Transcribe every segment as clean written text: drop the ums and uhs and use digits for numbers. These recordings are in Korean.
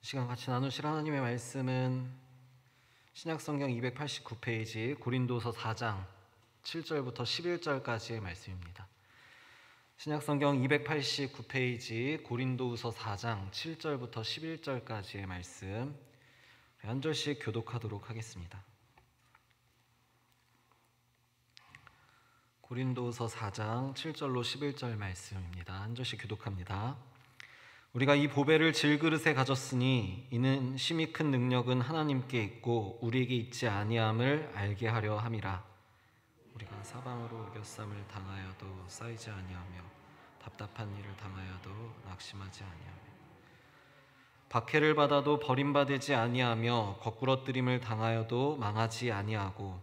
시간 같이 나누실 하나님의 말씀은 신약성경 289페이지 고린도서 4장 7절부터 11절까지의 말씀입니다. 신약성경 289페이지 고린도서 4장 7절부터 11절까지의 말씀 한 절씩 교독하도록 하겠습니다. 고린도서 4장 7절로 11절 말씀입니다. 한 절씩 교독합니다. 우리가 이 보배를 질그릇에 가졌으니 이는 심히 큰 능력은 하나님께 있고 우리에게 있지 아니함을 알게 하려 함이라. 우리가 사방으로 우겨쌈을 당하여도 쌓이지 아니하며 답답한 일을 당하여도 낙심하지 아니하며 박해를 받아도 버림받지 아니하며 거꾸러뜨림을 당하여도 망하지 아니하고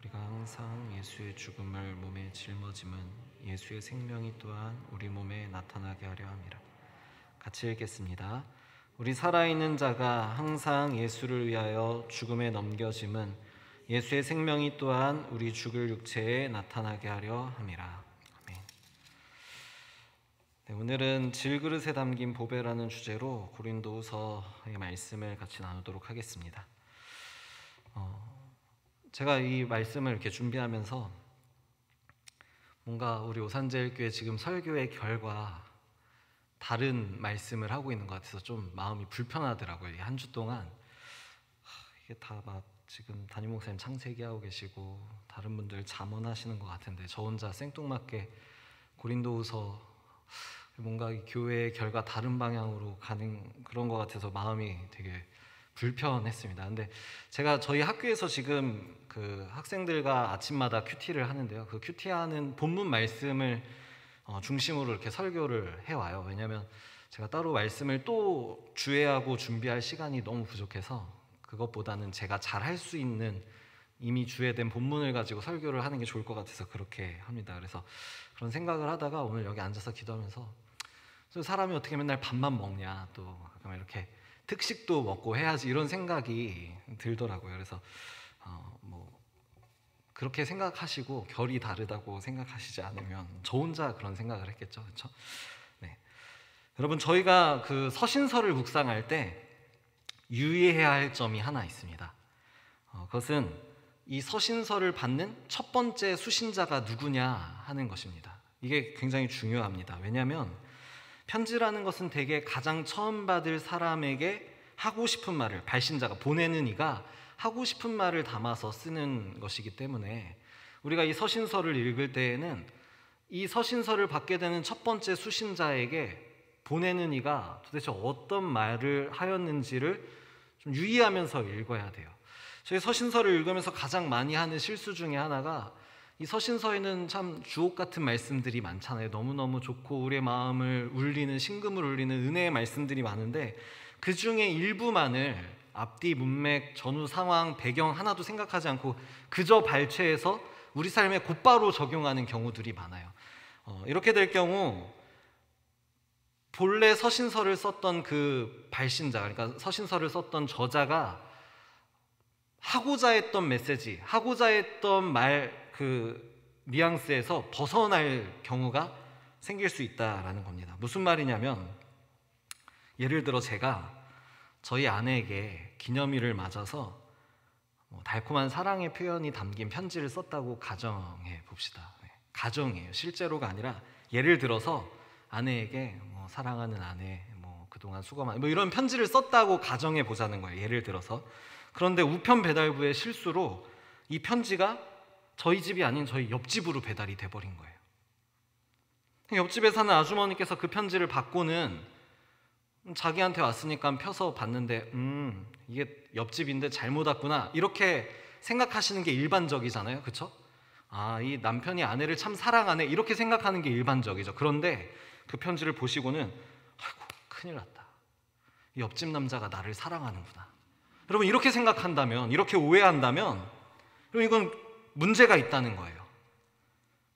우리가 항상 예수의 죽음을 몸에 짊어짐은 예수의 생명이 또한 우리 몸에 나타나게 하려 함이라. 같이 읽겠습니다. 우리 살아있는 자가 항상 예수를 위하여 죽음에 넘겨짐은 예수의 생명이 또한 우리 죽을 육체에 나타나게 하려 함이라. 아멘. 네, 오늘은 질그릇에 담긴 보배라는 주제로 고린도서의 말씀을 같이 나누도록 하겠습니다. 제가 이 말씀을 이렇게 준비하면서 뭔가 우리 오산제일교회 지금 설교의 결과 다른 말씀을 하고 있는 것 같아서 좀 마음이 불편하더라고요. 한 주 동안 이게 다 막 지금 담임 목사님 창세기하고 계시고 다른 분들 잠언하시는 것 같은데 저 혼자 생뚱맞게 고린도후서 뭔가 이 교회의 결과 다른 방향으로 가는 그런 것 같아서 마음이 되게 불편했습니다. 근데 제가 저희 학교에서 지금 그 학생들과 아침마다 큐티를 하는데요. 그 큐티하는 본문 말씀을 중심으로 이렇게 설교를 해와요. 왜냐하면 제가 따로 말씀을 또 주애하고 준비할 시간이 너무 부족해서 그것보다는 제가 잘 할 수 있는 이미 주애된 본문을 가지고 설교를 하는 게 좋을 것 같아서 그렇게 합니다. 그래서 그런 생각을 하다가 오늘 여기 앉아서 기도하면서 사람이 어떻게 맨날 밥만 먹냐, 또 이렇게 특식도 먹고 해야지 이런 생각이 들더라고요. 그래서 그렇게 생각하시고 결이 다르다고 생각하시지 않으면 저 혼자 그런 생각을 했겠죠, 그렇죠? 네. 여러분, 저희가 그 서신서를 묵상할 때 유의해야 할 점이 하나 있습니다. 그것은 이 서신서를 받는 첫 번째 수신자가 누구냐 하는 것입니다. 이게 굉장히 중요합니다. 왜냐하면 편지라는 것은 대개 가장 처음 받을 사람에게 하고 싶은 말을, 발신자가 보내는 이가 하고 싶은 말을 담아서 쓰는 것이기 때문에 우리가 이 서신서를 읽을 때에는 이 서신서를 받게 되는 첫 번째 수신자에게 보내는 이가 도대체 어떤 말을 하였는지를 좀 유의하면서 읽어야 돼요. 저희 서신서를 읽으면서 가장 많이 하는 실수 중에 하나가 이 서신서에는 참 주옥 같은 말씀들이 많잖아요. 너무너무 좋고 우리의 마음을 울리는, 심금을 울리는 은혜의 말씀들이 많은데 그 중에 일부만을 앞뒤 문맥, 전후 상황, 배경 하나도 생각하지 않고 그저 발췌해서 우리 삶에 곧바로 적용하는 경우들이 많아요. 이렇게 될 경우 본래 서신서를 썼던 그 발신자, 그러니까 서신서를 썼던 저자가 하고자 했던 메시지, 하고자 했던 말 그 뉘앙스에서 벗어날 경우가 생길 수 있다라는 겁니다. 무슨 말이냐면, 예를 들어 제가 저희 아내에게 기념일을 맞아서 달콤한 사랑의 표현이 담긴 편지를 썼다고 가정해 봅시다. 네, 가정이에요. 실제로가 아니라 예를 들어서 아내에게 사랑하는 아내, 그동안 수고 많이, 이런 편지를 썼다고 가정해 보자는 거예요. 예를 들어서. 그런데 우편 배달부의 실수로 이 편지가 저희 집이 아닌 저희 옆집으로 배달이 돼버린 거예요. 옆집에 사는 아주머니께서 그 편지를 받고는 자기한테 왔으니까 펴서 봤는데 이게 옆집인데 잘못 왔구나 이렇게 생각하시는 게 일반적이잖아요, 그렇죠? 이 남편이 아내를 참 사랑하네 이렇게 생각하는 게 일반적이죠. 그런데 그 편지를 보시고는 아이고 큰일 났다, 옆집 남자가 나를 사랑하는구나, 여러분 이렇게 생각한다면, 이렇게 오해한다면 여러분 이건 문제가 있다는 거예요.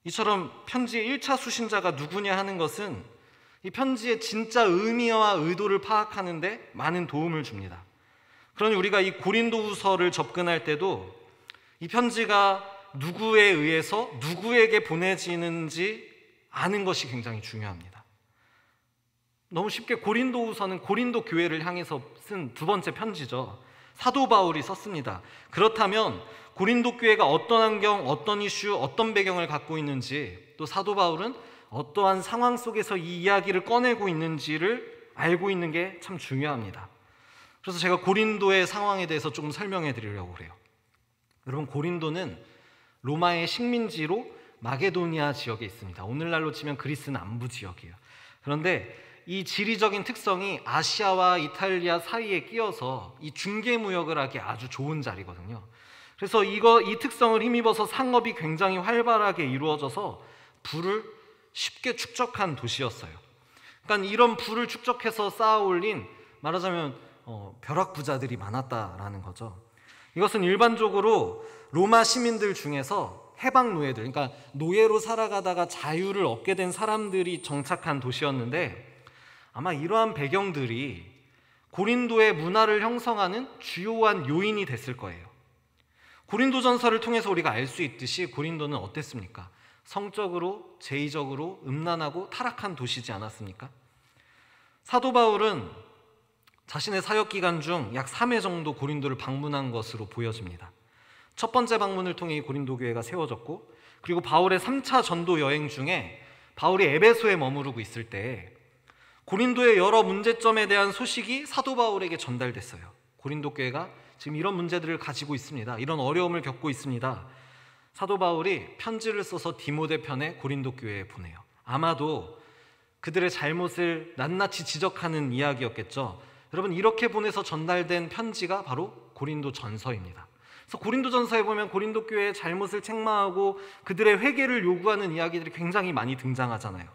이처럼 편지의 1차 수신자가 누구냐 하는 것은 이 편지의 진짜 의미와 의도를 파악하는 데 많은 도움을 줍니다. 그러니 우리가 이 고린도후서를 접근할 때도 이 편지가 누구에 의해서 누구에게 보내지는지 아는 것이 굉장히 중요합니다. 너무 쉽게 고린도후서는 고린도 교회를 향해서 쓴 두 번째 편지죠. 사도 바울이 썼습니다. 그렇다면 고린도 교회가 어떤 환경, 어떤 이슈, 어떤 배경을 갖고 있는지, 또 사도 바울은 어떠한 상황 속에서 이 이야기를 꺼내고 있는지를 알고 있는 게 참 중요합니다. 그래서 제가 고린도의 상황에 대해서 조금 설명해 드리려고 그래요. 여러분, 고린도는 로마의 식민지로 마게도니아 지역에 있습니다. 오늘날로 치면 그리스 남부 지역이에요. 그런데 이 지리적인 특성이 아시아와 이탈리아 사이에 끼어서 이 중개무역을 하기 아주 좋은 자리거든요. 그래서 이 특성을 힘입어서 상업이 굉장히 활발하게 이루어져서 부를 쉽게 축적한 도시였어요. 그러니까 이런 부를 축적해서 쌓아 올린, 말하자면 벼락부자들이 많았다라는 거죠. 이것은 일반적으로 로마 시민들 중에서 해방 노예들, 그러니까 노예로 살아가다가 자유를 얻게 된 사람들이 정착한 도시였는데, 아마 이러한 배경들이 고린도의 문화를 형성하는 주요한 요인이 됐을 거예요. 고린도전서를 통해서 우리가 알 수 있듯이 고린도는 어땠습니까? 성적으로, 제의적으로 음란하고 타락한 도시지 않았습니까? 사도 바울은 자신의 사역 기간 중 약 3회 정도 고린도를 방문한 것으로 보여집니다. 첫 번째 방문을 통해 고린도 교회가 세워졌고, 그리고 바울의 3차 전도 여행 중에 바울이 에베소에 머무르고 있을 때 고린도의 여러 문제점에 대한 소식이 사도 바울에게 전달됐어요. 고린도 교회가 지금 이런 문제들을 가지고 있습니다. 이런 어려움을 겪고 있습니다. 사도 바울이 편지를 써서 디모데 편에 고린도 교회에 보내요. 아마도 그들의 잘못을 낱낱이 지적하는 이야기였겠죠. 여러분, 이렇게 보내서 전달된 편지가 바로 고린도 전서입니다. 그래서 고린도 전서에 보면 고린도 교회의 잘못을 책망하고 그들의 회개를 요구하는 이야기들이 굉장히 많이 등장하잖아요.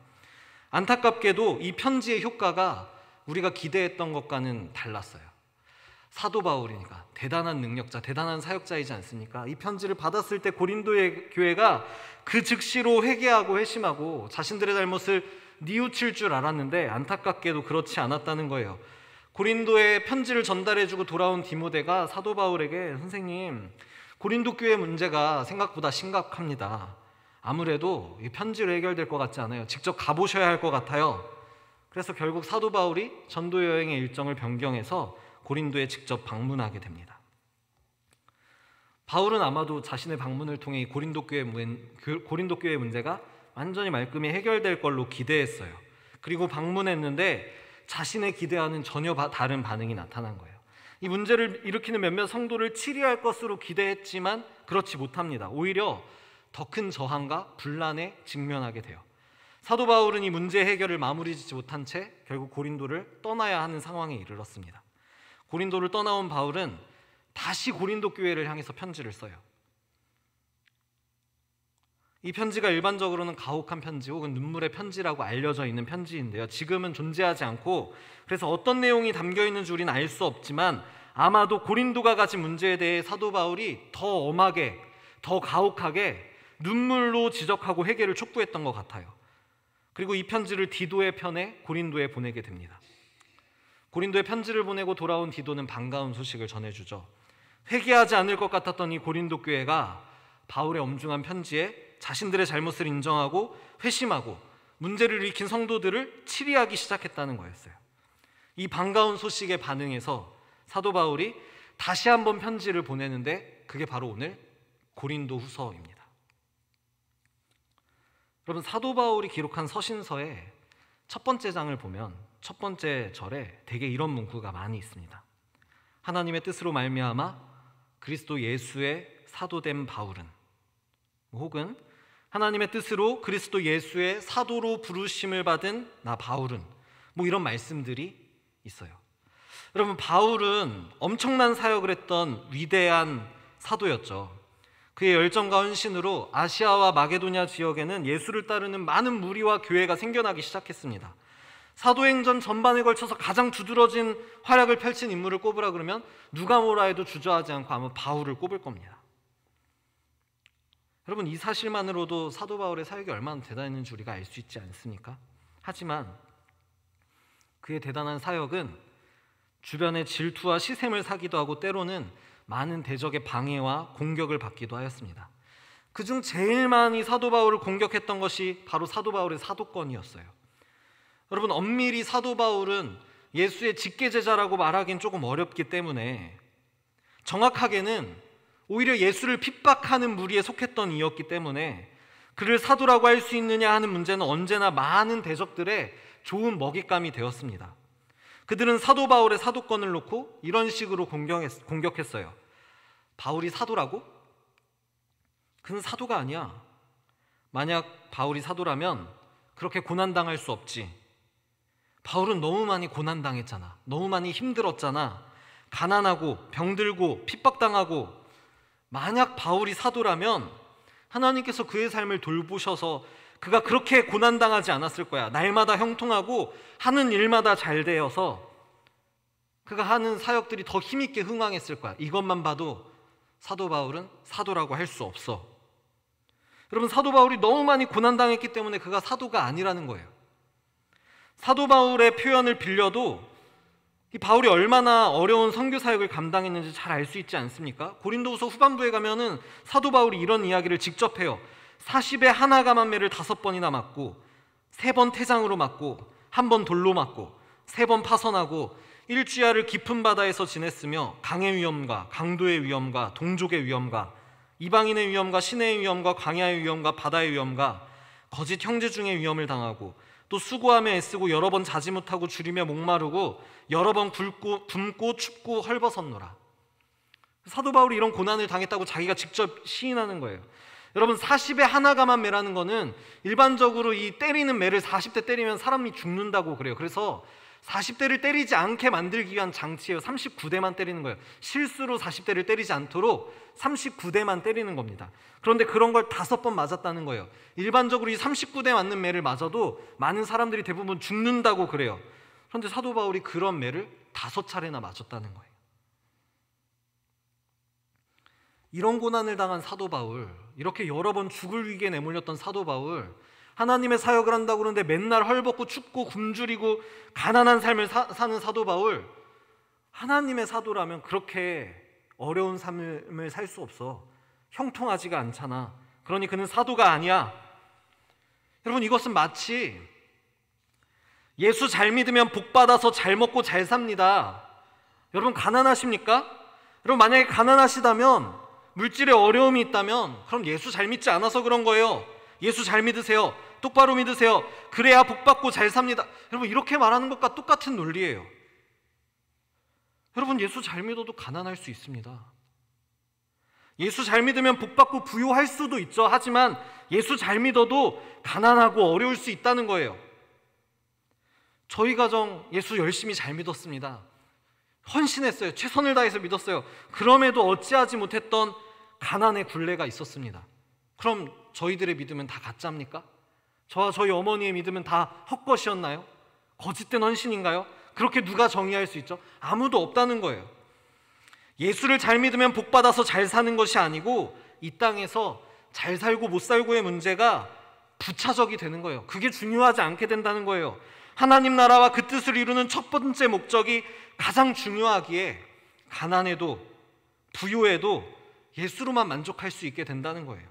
안타깝게도 이 편지의 효과가 우리가 기대했던 것과는 달랐어요. 사도 바울이니까 대단한 능력자, 대단한 사역자이지 않습니까? 이 편지를 받았을 때 고린도의 교회가 그 즉시로 회개하고 회심하고 자신들의 잘못을 뉘우칠 줄 알았는데, 안타깝게도 그렇지 않았다는 거예요. 고린도에 편지를 전달해주고 돌아온 디모데가 사도 바울에게, 선생님, 고린도 교회 문제가 생각보다 심각합니다. 아무래도 이 편지로 해결될 것 같지 않아요. 직접 가보셔야 할 것 같아요. 그래서 결국 사도 바울이 전도 여행의 일정을 변경해서 고린도에 직접 방문하게 됩니다. 바울은 아마도 자신의 방문을 통해 고린도 교회 문제가 완전히 말끔히 해결될 걸로 기대했어요. 그리고 방문했는데 자신의 기대와는 전혀 다른 반응이 나타난 거예요. 이 문제를 일으키는 몇몇 성도를 치리할 것으로 기대했지만 그렇지 못합니다. 오히려 더 큰 저항과 분란에 직면하게 돼요. 사도 바울은 이 문제 해결을 마무리 짓지 못한 채 결국 고린도를 떠나야 하는 상황에 이르렀습니다. 고린도를 떠나온 바울은 다시 고린도 교회를 향해서 편지를 써요. 이 편지가 일반적으로는 가혹한 편지 혹은 눈물의 편지라고 알려져 있는 편지인데요. 지금은 존재하지 않고, 그래서 어떤 내용이 담겨 있는지 우리는 알 수 없지만 아마도 고린도가 가진 문제에 대해 사도 바울이 더 엄하게, 더 가혹하게 눈물로 지적하고 회개를 촉구했던 것 같아요. 그리고 이 편지를 디도의 편에 고린도에 보내게 됩니다. 고린도에 편지를 보내고 돌아온 디도는 반가운 소식을 전해주죠. 회개하지 않을 것 같았던 이 고린도 교회가 바울의 엄중한 편지에 자신들의 잘못을 인정하고 회심하고 문제를 일으킨 성도들을 치리하기 시작했다는 거였어요. 이 반가운 소식에 반응해서 사도 바울이 다시 한번 편지를 보내는데 그게 바로 오늘 고린도 후서입니다. 여러분, 사도 바울이 기록한 서신서의 첫 번째 장을 보면 첫 번째 절에 대개 이런 문구가 많이 있습니다. 하나님의 뜻으로 말미암아 그리스도 예수의 사도된 바울은, 혹은 하나님의 뜻으로 그리스도 예수의 사도로 부르심을 받은 나 바울은, 이런 말씀들이 있어요. 여러분, 바울은 엄청난 사역을 했던 위대한 사도였죠. 그의 열정과 헌신으로 아시아와 마게도냐 지역에는 예수를 따르는 많은 무리와 교회가 생겨나기 시작했습니다. 사도행전 전반에 걸쳐서 가장 두드러진 활약을 펼친 인물을 꼽으라 그러면 누가 뭐라 해도 주저하지 않고 아마 바울을 꼽을 겁니다. 여러분, 이 사실만으로도 사도 바울의 사역이 얼마나 대단했는지 우리가 알 수 있지 않습니까? 하지만 그의 대단한 사역은 주변의 질투와 시샘을 사기도 하고 때로는 많은 대적의 방해와 공격을 받기도 하였습니다. 그중 제일 많이 사도 바울을 공격했던 것이 바로 사도 바울의 사도권이었어요. 여러분, 엄밀히 사도 바울은 예수의 직계제자라고 말하기는 조금 어렵기 때문에 정확하게는 오히려 예수를 핍박하는 무리에 속했던 이였기 때문에 그를 사도라고 할 수 있느냐 하는 문제는 언제나 많은 대적들의 좋은 먹잇감이 되었습니다. 그들은 사도 바울의 사도권을 놓고 이런 식으로 공격했어요. 바울이 사도라고? 그는 사도가 아니야. 만약 바울이 사도라면 그렇게 고난당할 수 없지. 바울은 너무 많이 고난당했잖아. 너무 많이 힘들었잖아. 가난하고 병들고 핍박당하고. 만약 바울이 사도라면 하나님께서 그의 삶을 돌보셔서 그가 그렇게 고난당하지 않았을 거야. 날마다 형통하고 하는 일마다 잘 되어서 그가 하는 사역들이 더 힘있게 흥왕했을 거야. 이것만 봐도 사도 바울은 사도라고 할 수 없어. 여러분, 사도 바울이 너무 많이 고난당했기 때문에 그가 사도가 아니라는 거예요. 사도 바울의 표현을 빌려도 이 바울이 얼마나 어려운 선교 사역을 감당했는지 잘 알 수 있지 않습니까? 고린도후서 후반부에 가면은 사도 바울이 이런 이야기를 직접 해요. 40에 하나 감한매를 5번이나 맞고 3번 태장으로 맞고 1번 돌로 맞고 3번 파선하고 일주야를 깊은 바다에서 지냈으며 강의 위험과 강도의 위험과 동족의 위험과 이방인의 위험과 시내의 위험과 광야의 위험과 바다의 위험과 거짓 형제 중의 위험을 당하고 또 수고하며 애쓰고 여러 번 자지 못하고 줄이며 목마르고 여러 번 굶고 춥고 헐벗었노라. 사도 바울이 이런 고난을 당했다고 자기가 직접 시인하는 거예요. 여러분, 40에 하나 감한매라는 거는 일반적으로 이 때리는 매를 40대 때리면 사람이 죽는다고 그래요. 그래서 40대를 때리지 않게 만들기 위한 장치예요. 39대만 때리는 거예요. 실수로 40대를 때리지 않도록 39대만 때리는 겁니다. 그런데 그런 걸 5번 맞았다는 거예요. 일반적으로 이 39대 맞는 매를 맞아도 많은 사람들이 대부분 죽는다고 그래요. 그런데 사도 바울이 그런 매를 5차례나 맞았다는 거예요. 이런 고난을 당한 사도 바울, 이렇게 여러 번 죽을 위기에 내몰렸던 사도 바울, 하나님의 사역을 한다고 그러는데 맨날 헐벗고 춥고 굶주리고 가난한 삶을 사는 사도 바울, 하나님의 사도라면 그렇게 어려운 삶을 살 수 없어. 형통하지가 않잖아. 그러니 그는 사도가 아니야. 여러분, 이것은 마치 예수 잘 믿으면 복 받아서 잘 먹고 잘 삽니다. 여러분, 가난하십니까? 여러분, 만약에 가난하시다면, 물질에 어려움이 있다면 그럼 예수 잘 믿지 않아서 그런 거예요. 예수 잘 믿으세요. 똑바로 믿으세요. 그래야 복 받고 잘 삽니다. 여러분, 이렇게 말하는 것과 똑같은 논리예요. 여러분, 예수 잘 믿어도 가난할 수 있습니다. 예수 잘 믿으면 복 받고 부유할 수도 있죠. 하지만 예수 잘 믿어도 가난하고 어려울 수 있다는 거예요. 저희 가정 예수 열심히 잘 믿었습니다. 헌신했어요. 최선을 다해서 믿었어요. 그럼에도 어찌하지 못했던 가난의 굴레가 있었습니다. 그럼 저희들의 믿음은 다 가짜입니까? 저와 저희 어머니의 믿음은 다 헛것이었나요? 거짓된 헌신인가요? 그렇게 누가 정의할 수 있죠? 아무도 없다는 거예요. 예수를 잘 믿으면 복 받아서 잘 사는 것이 아니고 이 땅에서 잘 살고 못 살고의 문제가 부차적이 되는 거예요. 그게 중요하지 않게 된다는 거예요. 하나님 나라와 그 뜻을 이루는 첫 번째 목적이 가장 중요하기에 가난해도 부유해도 예수로만 만족할 수 있게 된다는 거예요.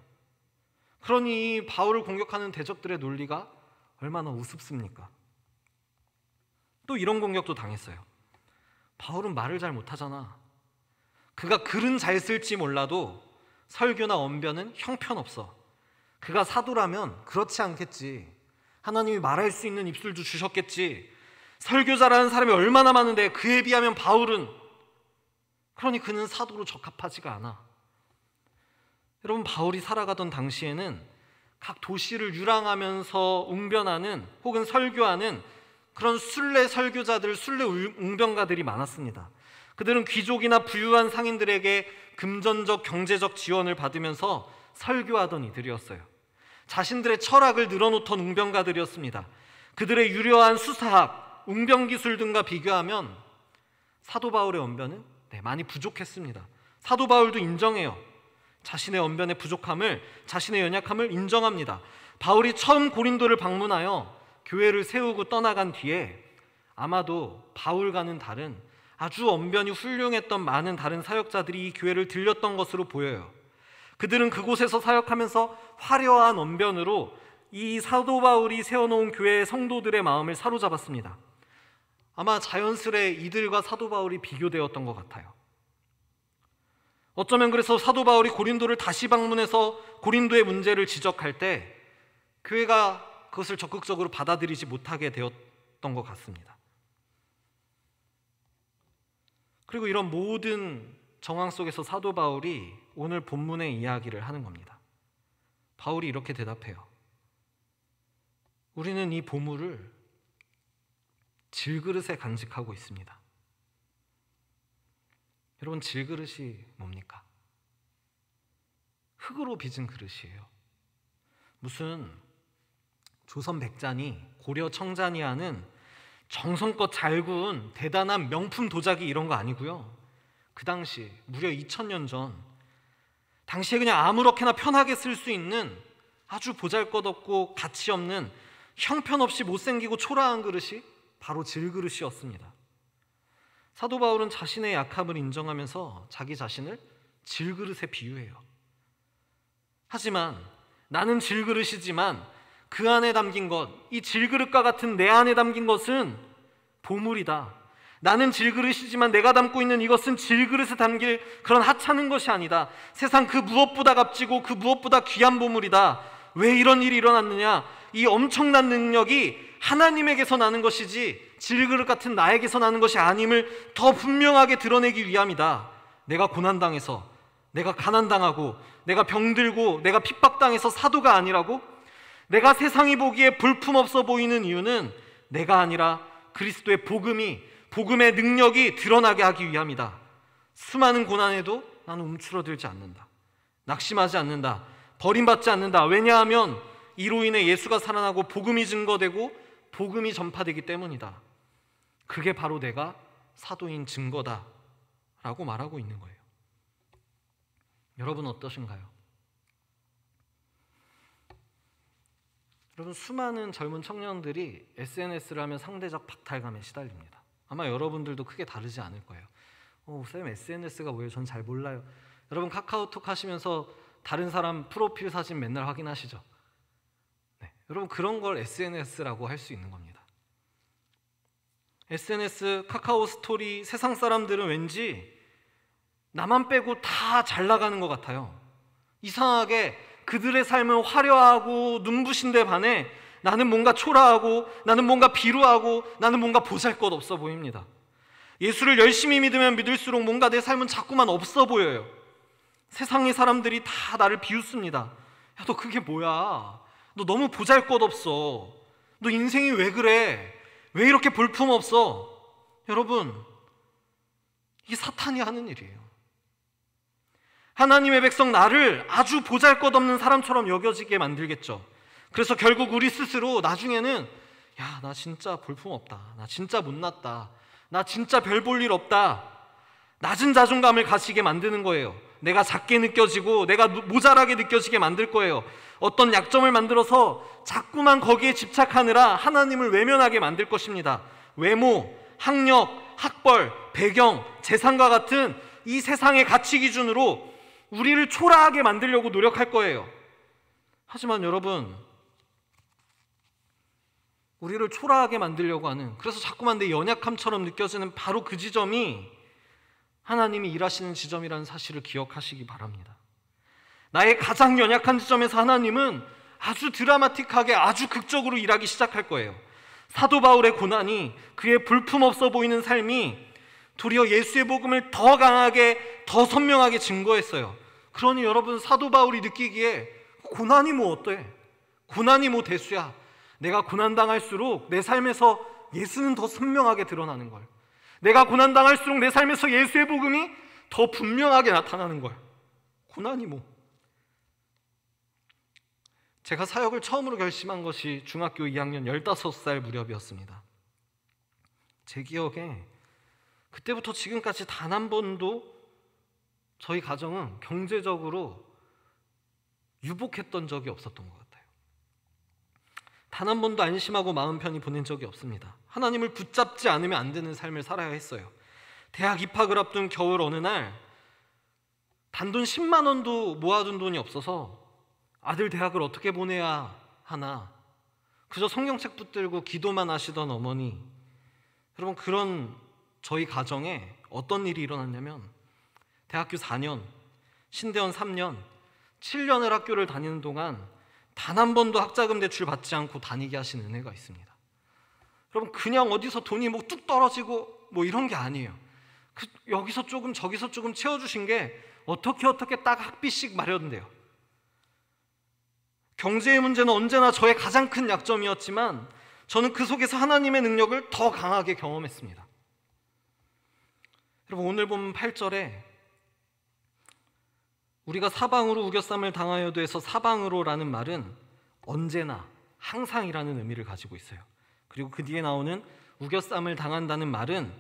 그러니 바울을 공격하는 대적들의 논리가 얼마나 우습습니까? 또 이런 공격도 당했어요. 바울은 말을 잘 못하잖아. 그가 글은 잘 쓸지 몰라도 설교나 언변은 형편없어. 그가 사도라면 그렇지 않겠지. 하나님이 말할 수 있는 입술도 주셨겠지. 설교자라는 사람이 얼마나 많은데 그에 비하면 바울은, 그러니 그는 사도로 적합하지가 않아. 여러분, 바울이 살아가던 당시에는 각 도시를 유랑하면서 웅변하는 혹은 설교하는 그런 순례 설교자들, 순례 웅변가들이 많았습니다. 그들은 귀족이나 부유한 상인들에게 금전적, 경제적 지원을 받으면서 설교하던 이들이었어요. 자신들의 철학을 늘어놓던 웅변가들이었습니다. 그들의 유려한 수사학, 웅변기술 등과 비교하면 사도 바울의 언변은 많이 부족했습니다. 사도 바울도 인정해요. 자신의 언변의 부족함을, 자신의 연약함을 인정합니다. 바울이 처음 고린도를 방문하여 교회를 세우고 떠나간 뒤에 아마도 바울과는 다른 아주 언변이 훌륭했던 많은 다른 사역자들이 이 교회를 들렸던 것으로 보여요. 그들은 그곳에서 사역하면서 화려한 언변으로 이 사도 바울이 세워놓은 교회의 성도들의 마음을 사로잡았습니다. 아마 자연스레 이들과 사도 바울이 비교되었던 것 같아요. 어쩌면 그래서 사도 바울이 고린도를 다시 방문해서 고린도의 문제를 지적할 때 교회가 그것을 적극적으로 받아들이지 못하게 되었던 것 같습니다. 그리고 이런 모든 정황 속에서 사도 바울이 오늘 본문의 이야기를 하는 겁니다. 바울이 이렇게 대답해요. 우리는 이 보물을 질그릇에 간직하고 있습니다. 여러분, 질그릇이 뭡니까? 흙으로 빚은 그릇이에요. 무슨 조선 백잔이, 고려 청잔이 하는 정성껏 잘 구운 대단한 명품 도자기 이런 거 아니고요. 그 당시 무려 2000년 전 당시에 그냥 아무렇게나 편하게 쓸 수 있는 아주 보잘것없고 가치 없는 형편없이 못생기고 초라한 그릇이 바로 질그릇이었습니다. 사도 바울은 자신의 약함을 인정하면서 자기 자신을 질그릇에 비유해요. 하지만 나는 질그릇이지만 그 안에 담긴 것, 이 질그릇과 같은 내 안에 담긴 것은 보물이다. 나는 질그릇이지만 내가 담고 있는 이것은 질그릇에 담길 그런 하찮은 것이 아니다. 세상 그 무엇보다 값지고 그 무엇보다 귀한 보물이다. 왜 이런 일이 일어났느냐? 이 엄청난 능력이 하나님에게서 나는 것이지 질그릇 같은 나에게서 나는 것이 아님을 더 분명하게 드러내기 위함이다. 내가 고난당해서, 내가 가난당하고, 내가 병들고, 내가 핍박당해서 사도가 아니라고? 내가 세상이 보기에 볼품없어 보이는 이유는 내가 아니라 그리스도의 복음의 능력이 드러나게 하기 위함이다. 수많은 고난에도 나는 움츠러들지 않는다. 낙심하지 않는다. 버림받지 않는다. 왜냐하면 이로 인해 예수가 살아나고 복음이 증거되고 복음이 전파되기 때문이다. 그게 바로 내가 사도인 증거다 라고 말하고 있는 거예요. 여러분 어떠신가요? 여러분, 수많은 젊은 청년들이 SNS를 하면 상대적 박탈감에 시달립니다. 아마 여러분들도 크게 다르지 않을 거예요. 쌤, SNS가 뭐예요? 전 잘 몰라요. 여러분, 카카오톡 하시면서 다른 사람 프로필 사진 맨날 확인하시죠? 네, 여러분, 그런 걸 SNS라고 할 수 있는 겁니다. SNS, 카카오 스토리, 세상 사람들은 왠지 나만 빼고 다 잘 나가는 것 같아요. 이상하게 그들의 삶은 화려하고 눈부신데 반해 나는 뭔가 초라하고, 나는 뭔가 비루하고, 나는 뭔가 보잘것없어 보입니다. 예수를 열심히 믿으면 믿을수록 뭔가 내 삶은 자꾸만 없어 보여요. 세상의 사람들이 다 나를 비웃습니다. 야, 너 그게 뭐야? 너 너무 보잘것없어. 너 인생이 왜 그래? 왜 이렇게 볼품없어? 여러분, 이게 사탄이 하는 일이에요. 하나님의 백성 나를 아주 보잘것없는 사람처럼 여겨지게 만들겠죠. 그래서 결국 우리 스스로 나중에는 야, 나 진짜 볼품없다. 나 진짜 못났다. 나 진짜 별 볼 일 없다. 낮은 자존감을 가지게 만드는 거예요. 내가 작게 느껴지고 내가 모자라게 느껴지게 만들 거예요. 어떤 약점을 만들어서 자꾸만 거기에 집착하느라 하나님을 외면하게 만들 것입니다. 외모, 학력, 학벌, 배경, 재산과 같은 이 세상의 가치 기준으로 우리를 초라하게 만들려고 노력할 거예요. 하지만 여러분, 우리를 초라하게 만들려고 하는, 그래서 자꾸만 내 연약함처럼 느껴지는 바로 그 지점이 하나님이 일하시는 지점이라는 사실을 기억하시기 바랍니다. 나의 가장 연약한 지점에서 하나님은 아주 드라마틱하게, 아주 극적으로 일하기 시작할 거예요. 사도 바울의 고난이, 그의 볼품없어 보이는 삶이 도리어 예수의 복음을 더 강하게, 더 선명하게 증거했어요. 그러니 여러분, 사도 바울이 느끼기에 고난이 뭐 어때? 고난이 뭐 대수야? 내가 고난당할수록 내 삶에서 예수는 더 선명하게 드러나는 걸. 내가 고난당할수록 내 삶에서 예수의 복음이 더 분명하게 나타나는 걸. 고난이 뭐. 제가 사역을 처음으로 결심한 것이 중학교 2학년 15살 무렵이었습니다. 제 기억에 그때부터 지금까지 단 한 번도 저희 가정은 경제적으로 유복했던 적이 없었던 것 같아요. 단 한 번도 안심하고 마음 편히 보낸 적이 없습니다. 하나님을 붙잡지 않으면 안 되는 삶을 살아야 했어요. 대학 입학을 앞둔 겨울 어느 날 단돈 10만 원도 모아둔 돈이 없어서 아들 대학을 어떻게 보내야 하나 그저 성경책 붙들고 기도만 하시던 어머니, 여러분 그런 저희 가정에 어떤 일이 일어났냐면 대학교 4년, 신대원 3년, 7년을 학교를 다니는 동안 단 한 번도 학자금 대출 받지 않고 다니게 하신 은혜가 있습니다. 여러분 그냥 어디서 돈이 뭐 뚝 떨어지고 뭐 이런 게 아니에요. 여기서 조금 저기서 조금 채워주신 게 어떻게 딱 학비씩 마련돼요. 경제의 문제는 언제나 저의 가장 큰 약점이었지만 저는 그 속에서 하나님의 능력을 더 강하게 경험했습니다. 여러분 오늘 보면 8절에 우리가 사방으로 우겨쌈을 당하여도 해서 사방으로라는 말은 언제나 항상이라는 의미를 가지고 있어요. 그리고 그 뒤에 나오는 우겨쌈을 당한다는 말은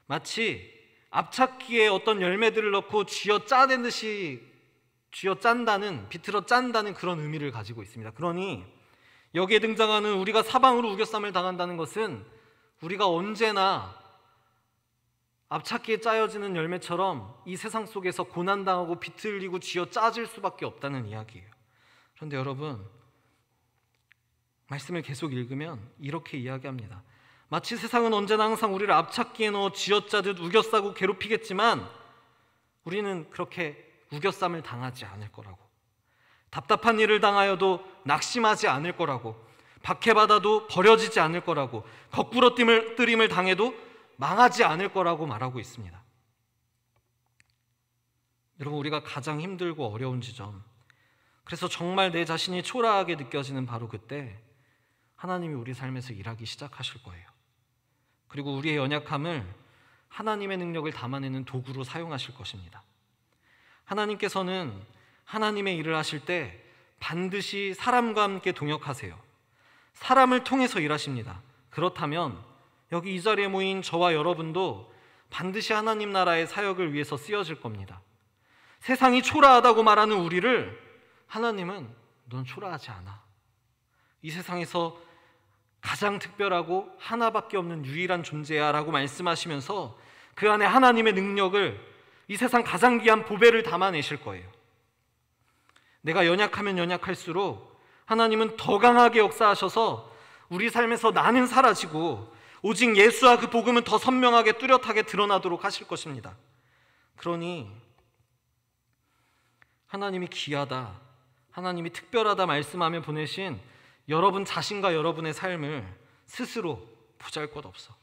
마치 앞찾기에 어떤 열매들을 넣고 쥐어 짠다는, 비틀어 짠다는 그런 의미를 가지고 있습니다. 그러니 여기에 등장하는 우리가 사방으로 우겨쌈을 당한다는 것은 우리가 언제나 앞찾기에 짜여지는 열매처럼 이 세상 속에서 고난당하고 비틀리고 쥐어 짜질 수밖에 없다는 이야기예요. 그런데 여러분 말씀을 계속 읽으면 이렇게 이야기합니다. 마치 세상은 언제나 항상 우리를 앞찾기에 넣어 쥐어짜듯 우겨싸고 괴롭히겠지만 우리는 그렇게 우겨쌈을 당하지 않을 거라고, 답답한 일을 당하여도 낙심하지 않을 거라고, 박해받아도 버려지지 않을 거라고, 거꾸로뜨림을 당해도 망하지 않을 거라고 말하고 있습니다. 여러분 우리가 가장 힘들고 어려운 지점, 그래서 정말 내 자신이 초라하게 느껴지는 바로 그때 하나님이 우리 삶에서 일하기 시작하실 거예요. 그리고 우리의 연약함을 하나님의 능력을 담아내는 도구로 사용하실 것입니다. 하나님께서는 하나님의 일을 하실 때 반드시 사람과 함께 동역하세요. 사람을 통해서 일하십니다. 그렇다면 여기 이 자리에 모인 저와 여러분도 반드시 하나님 나라의 사역을 위해서 쓰여질 겁니다. 세상이 초라하다고 말하는 우리를 하나님은 넌 초라하지 않아, 이 세상에서 가장 특별하고 하나밖에 없는 유일한 존재야 라고 말씀하시면서 그 안에 하나님의 능력을, 이 세상 가장 귀한 보배를 담아내실 거예요. 내가 연약하면 연약할수록 하나님은 더 강하게 역사하셔서 우리 삶에서 나는 사라지고 오직 예수와 그 복음은 더 선명하게 뚜렷하게 드러나도록 하실 것입니다. 그러니 하나님이 귀하다, 하나님이 특별하다 말씀하며 보내신 여러분 자신과 여러분의 삶을 스스로 보잘것없어,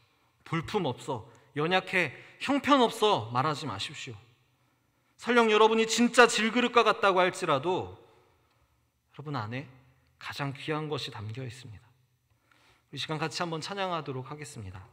볼품없어, 연약해, 형편없어 말하지 마십시오. 설령 여러분이 진짜 질그릇과 같다고 할지라도 여러분 안에 가장 귀한 것이 담겨 있습니다. 이 시간 같이 한번 찬양하도록 하겠습니다.